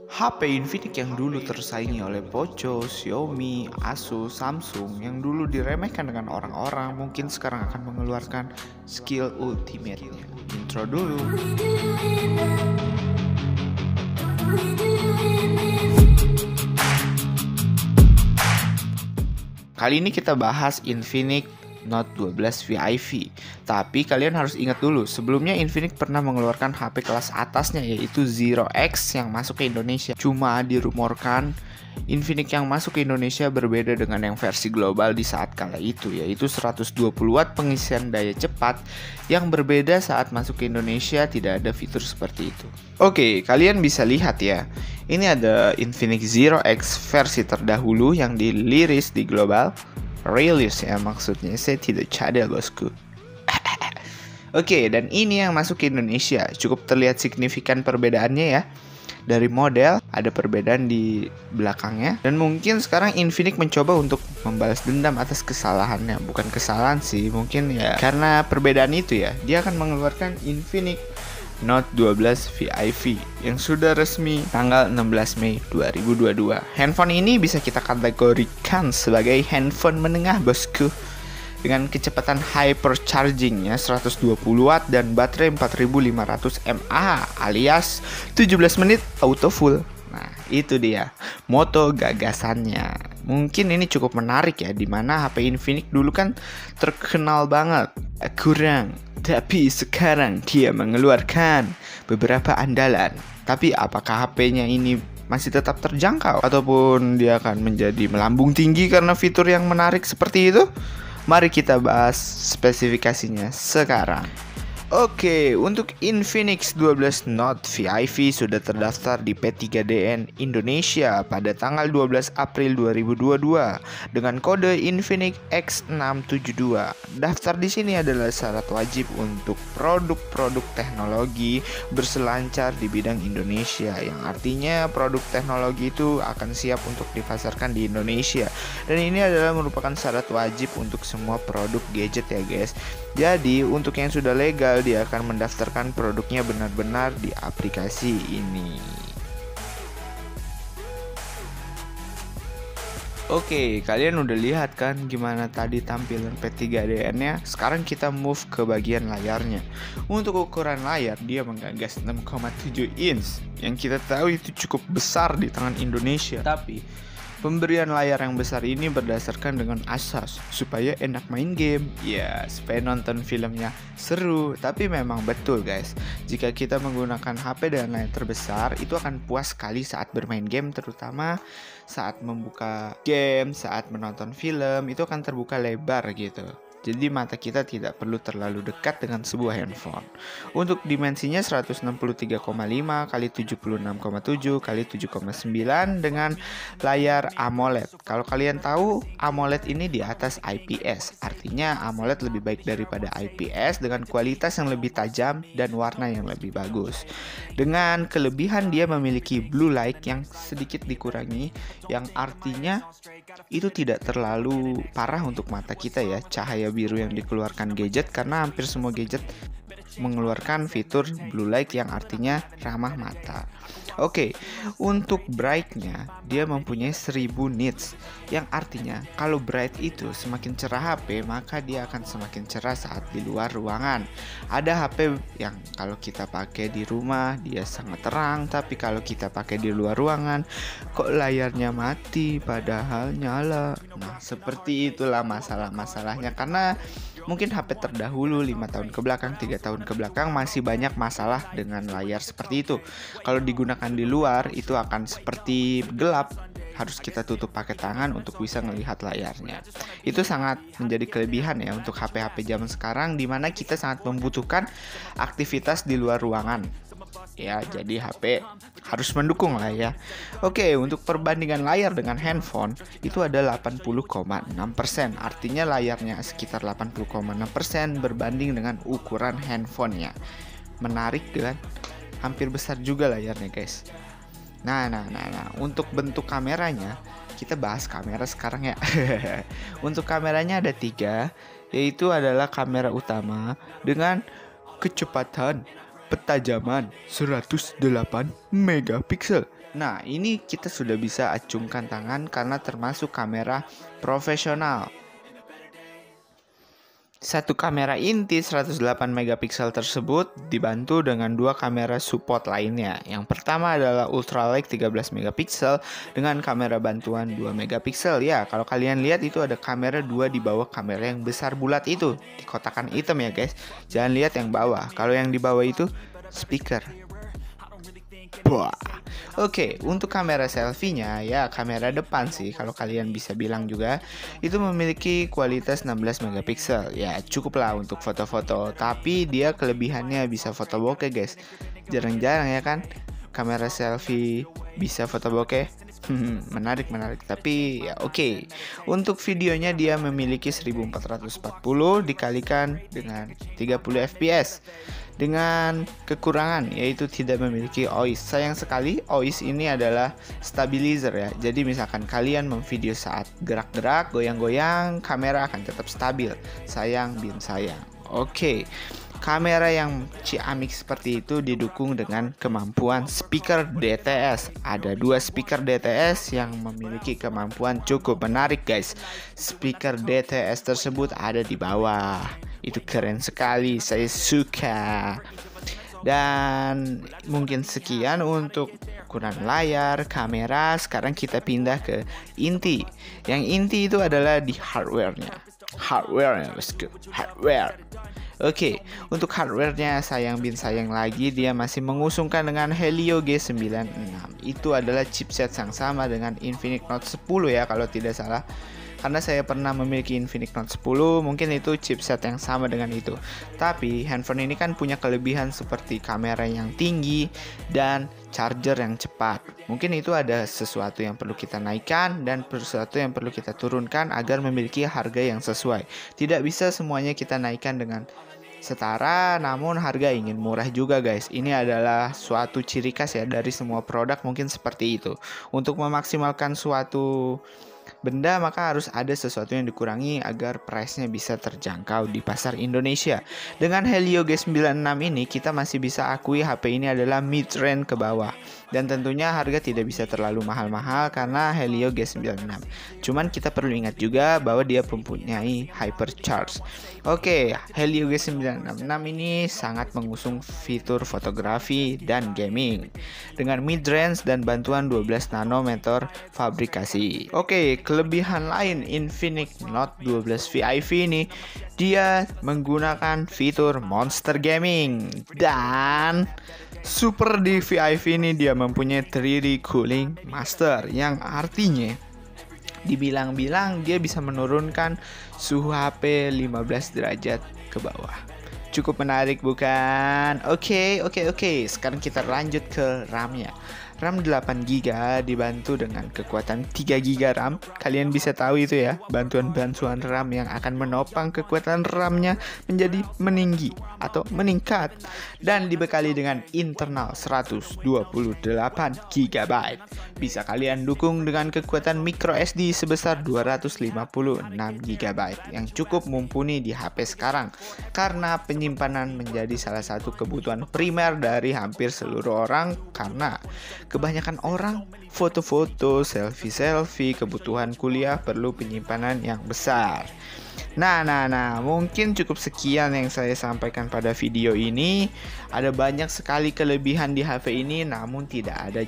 HP Infinix yang dulu tersaingi oleh Poco, Xiaomi, Asus, Samsung yang dulu diremehkan dengan orang-orang mungkin sekarang akan mengeluarkan skill ultimate-nya. Intro dulu. Kali ini kita bahas Infinix Note 12 VIV. Tapi kalian harus ingat dulu, sebelumnya Infinix pernah mengeluarkan HP kelas atasnya yaitu Zero X yang masuk ke Indonesia. Cuma dirumorkan Infinix yang masuk ke Indonesia berbeda dengan yang versi global di saat kala itu, yaitu 120 watt pengisian daya cepat. Yang berbeda saat masuk ke Indonesia tidak ada fitur seperti itu. Oke, kalian bisa lihat ya. Ini ada Infinix Zero X versi terdahulu yang diliris di global. Release ya maksudnya, saya tidak cadel bosku. Oke, dan ini yang masuk ke Indonesia. Cukup terlihat signifikan perbedaannya ya. Dari model ada perbedaan di belakangnya. Dan mungkin sekarang Infinix mencoba untuk membalas dendam atas kesalahannya. Bukan kesalahan sih, mungkin ya karena perbedaan itu ya. Dia akan mengeluarkan Infinix Note 12 VIV yang sudah resmi tanggal 16 Mei 2022. Handphone ini bisa kita kategorikan sebagai handphone menengah bosku, dengan kecepatan hyperchargingnya 120 watt dan baterai 4500 mAh alias 17 menit auto full. Nah, itu dia moto gagasannya. Mungkin ini cukup menarik ya, dimana HP Infinix dulu kan terkenal banget kurang, tapi sekarang dia mengeluarkan beberapa andalan. Tapi apakah HP-nya ini masih tetap terjangkau ataupun dia akan menjadi melambung tinggi karena fitur yang menarik seperti itu? Mari kita bahas spesifikasinya sekarang. Oke, untuk Infinix 12 Note VIV sudah terdaftar di P3DN Indonesia pada tanggal 12 April 2022 dengan kode Infinix X672. Daftar di sini adalah syarat wajib untuk produk-produk teknologi berselancar di bidang Indonesia, yang artinya produk teknologi itu akan siap untuk dipasarkan di Indonesia. Dan ini adalah merupakan syarat wajib untuk semua produk gadget ya guys. Jadi untuk yang sudah legal, dia akan mendaftarkan produknya benar-benar di aplikasi ini. Oke, kalian udah lihat kan gimana tadi tampilan P3DN-nya? Sekarang kita move ke bagian layarnya. Untuk ukuran layar, dia menggagas 6,7 inch, yang kita tahu itu cukup besar di tangan Indonesia. Tapi pemberian layar yang besar ini berdasarkan dengan asas supaya enak main game, ya supaya nonton filmnya seru. Tapi memang betul guys, jika kita menggunakan HP dengan layar terbesar, itu akan puas sekali saat bermain game, terutama saat membuka game, saat menonton film, itu akan terbuka lebar gitu. Jadi mata kita tidak perlu terlalu dekat dengan sebuah handphone. Untuk dimensinya 163,5 x 76,7 x 7,9 dengan layar AMOLED. Kalau kalian tahu, AMOLED ini di atas IPS. Artinya AMOLED lebih baik daripada IPS dengan kualitas yang lebih tajam dan warna yang lebih bagus. Dengan kelebihan dia memiliki blue light yang sedikit dikurangi, yang artinya itu tidak terlalu parah untuk mata kita ya, cahaya biru yang dikeluarkan gadget, karena hampir semua gadget mengeluarkan fitur blue light yang artinya ramah mata. Oke, untuk brightnya dia mempunyai 1000 nits, yang artinya kalau bright itu semakin cerah HP, maka dia akan semakin cerah saat di luar ruangan. Ada HP yang kalau kita pakai di rumah dia sangat terang, tapi kalau kita pakai di luar ruangan kok layarnya mati padahal nyala. Nah, seperti itulah masalah-masalahnya, karena mungkin HP terdahulu 5 tahun ke belakang, 3 tahun ke belakang masih banyak masalah dengan layar seperti itu. Kalau digunakan di luar itu akan seperti gelap, harus kita tutup pakai tangan untuk bisa melihat layarnya. Itu sangat menjadi kelebihan ya untuk HP-HP zaman sekarang, dimana kita sangat membutuhkan aktivitas di luar ruangan. Ya, jadi HP harus mendukung lah ya. Oke, untuk perbandingan layar dengan handphone itu ada 80,6%. Artinya layarnya sekitar 80,6% berbanding dengan ukuran handphonenya. Menarik kan? Hampir besar juga layarnya guys. Nah, untuk bentuk kameranya, kita bahas kamera sekarang ya. Untuk kameranya ada 3, yaitu adalah kamera utama dengan kecepatan petajaman 108 megapiksel. Nah, ini kita sudah bisa acungkan tangan karena termasuk kamera profesional. Satu kamera inti 108 megapiksel tersebut dibantu dengan dua kamera support lainnya. Yang pertama adalah ultralight 13 megapiksel dengan kamera bantuan 2 megapiksel. Ya, kalau kalian lihat itu ada kamera 2 di bawah kamera yang besar bulat itu, di kotakan hitam ya guys. Jangan lihat yang bawah. Kalau yang di bawah itu speaker. Wah. Oke, untuk kamera selfie-nya ya kamera depan sih kalau kalian bisa bilang juga itu memiliki kualitas 16 megapiksel. Ya, cukuplah untuk foto-foto, tapi dia kelebihannya bisa foto bokeh, guys. Jarang-jarang ya kan kamera selfie bisa foto bokeh. Menarik. Tapi ya oke. Untuk videonya dia memiliki 1440 dikalikan dengan 30 fps. Dengan kekurangan yaitu tidak memiliki OIS. Sayang sekali OIS ini adalah stabilizer ya. Jadi misalkan kalian memvideo saat gerak-gerak, goyang-goyang, kamera akan tetap stabil. Sayang bin sayang. Oke. Kamera yang ciamik seperti itu didukung dengan kemampuan speaker DTS. Ada dua speaker DTS yang memiliki kemampuan cukup menarik guys. Speaker DTS tersebut ada di bawah. Itu keren sekali, saya suka. Dan mungkin sekian untuk ukuran layar, kamera. Sekarang kita pindah ke inti. Yang inti itu adalah di hardware-nya. Let's go. Hardware. Oke, untuk hardware-nya sayang bin sayang lagi dia masih mengusungkan dengan Helio G96. Itu adalah chipset yang sama dengan Infinix Note 10 ya kalau tidak salah. Karena saya pernah memiliki Infinix Note 10, mungkin itu chipset yang sama dengan itu. Tapi handphone ini kan punya kelebihan seperti kamera yang tinggi dan charger yang cepat. Mungkin itu ada sesuatu yang perlu kita naikkan dan sesuatu yang perlu kita turunkan agar memiliki harga yang sesuai. Tidak bisa semuanya kita naikkan dengan setara, namun harga ingin murah juga guys. Ini adalah suatu ciri khas ya dari semua produk, mungkin seperti itu. Untuk memaksimalkan suatu benda maka harus ada sesuatu yang dikurangi agar price-nya bisa terjangkau di pasar Indonesia. Dengan Helio G96 ini kita masih bisa akui HP ini adalah mid-range ke bawah. Dan tentunya harga tidak bisa terlalu mahal-mahal karena Helio G96. Cuman kita perlu ingat juga bahwa dia mempunyai hypercharge. Oke, Helio G96 ini sangat mengusung fitur fotografi dan gaming dengan mid-range dan bantuan 12 nanometer fabrikasi. Oke, kelebihan lain Infinix Note 12 VIP ini dia menggunakan fitur Monster Gaming dan super di VIP ini dia mempunyai 3D Cooling Master yang artinya dibilang-bilang dia bisa menurunkan suhu HP 15 derajat ke bawah. Cukup menarik bukan? Oke. Sekarang kita lanjut ke RAM-nya. RAM 8GB dibantu dengan kekuatan 3GB RAM. Kalian bisa tahu itu ya, bantuan-bantuan RAM yang akan menopang kekuatan RAM-nya menjadi meninggi atau meningkat. Dan dibekali dengan internal 128GB. Bisa kalian dukung dengan kekuatan micro SD sebesar 256GB yang cukup mumpuni di HP sekarang. Karena penyimpanan menjadi salah satu kebutuhan primer dari hampir seluruh orang karena kebanyakan orang foto-foto, selfie, kebutuhan kuliah perlu penyimpanan yang besar. Nah, mungkin cukup sekian yang saya sampaikan pada video ini. Ada banyak sekali kelebihan di HP ini, namun tidak ada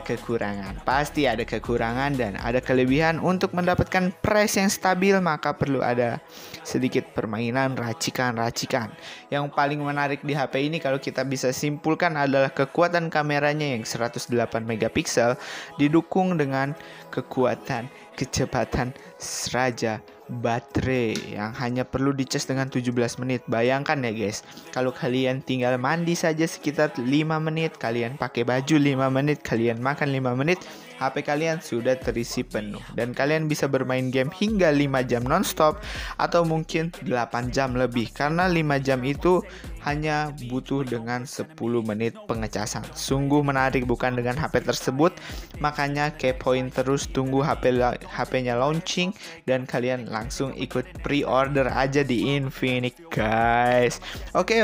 kekurangan. Pasti ada kekurangan dan ada kelebihan. Untuk mendapatkan price yang stabil maka perlu ada sedikit permainan racikan-racikan. Yang paling menarik di HP ini kalau kita bisa simpulkan adalah kekuatan kameranya yang 108 megapiksel didukung dengan kekuatan kecepatan seraja baterai yang hanya perlu dicas dengan 17 menit. Bayangkan ya guys, kalau kalian tinggal mandi saja sekitar 5 menit, kalian pakai baju 5 menit, kalian makan 5 menit, HP kalian sudah terisi penuh. Dan kalian bisa bermain game hingga 5 jam nonstop atau mungkin 8 jam lebih. Karena 5 jam itu hanya butuh dengan 10 menit pengecasan. Sungguh menarik bukan dengan HP tersebut, makanya kepoin terus, tunggu HP-nya launching dan kalian langsung ikut pre-order aja di Infinix guys. Oke.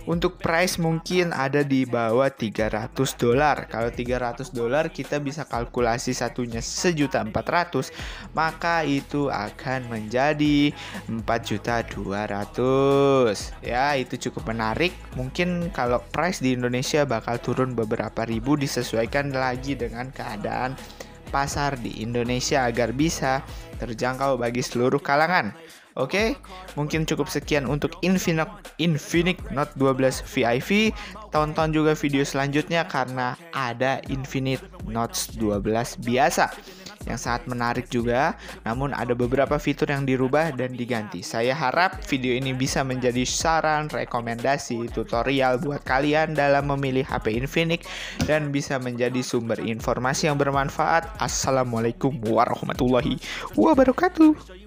Untuk price mungkin ada di bawah $300. Kalau $300 kita bisa kalkulasi satunya 1.400.000, maka itu akan menjadi 4.200.000. Ya, itu cukup menarik. Mungkin kalau price di Indonesia bakal turun beberapa ribu, disesuaikan lagi dengan keadaan pasar di Indonesia agar bisa terjangkau bagi seluruh kalangan. Oke, mungkin cukup sekian untuk Infinix Note 12 VIP. Tonton juga video selanjutnya karena ada Infinix Note 12 biasa yang sangat menarik juga, namun ada beberapa fitur yang dirubah dan diganti. Saya harap video ini bisa menjadi saran, rekomendasi, tutorial buat kalian dalam memilih HP Infinix dan bisa menjadi sumber informasi yang bermanfaat. Assalamualaikum warahmatullahi wabarakatuh.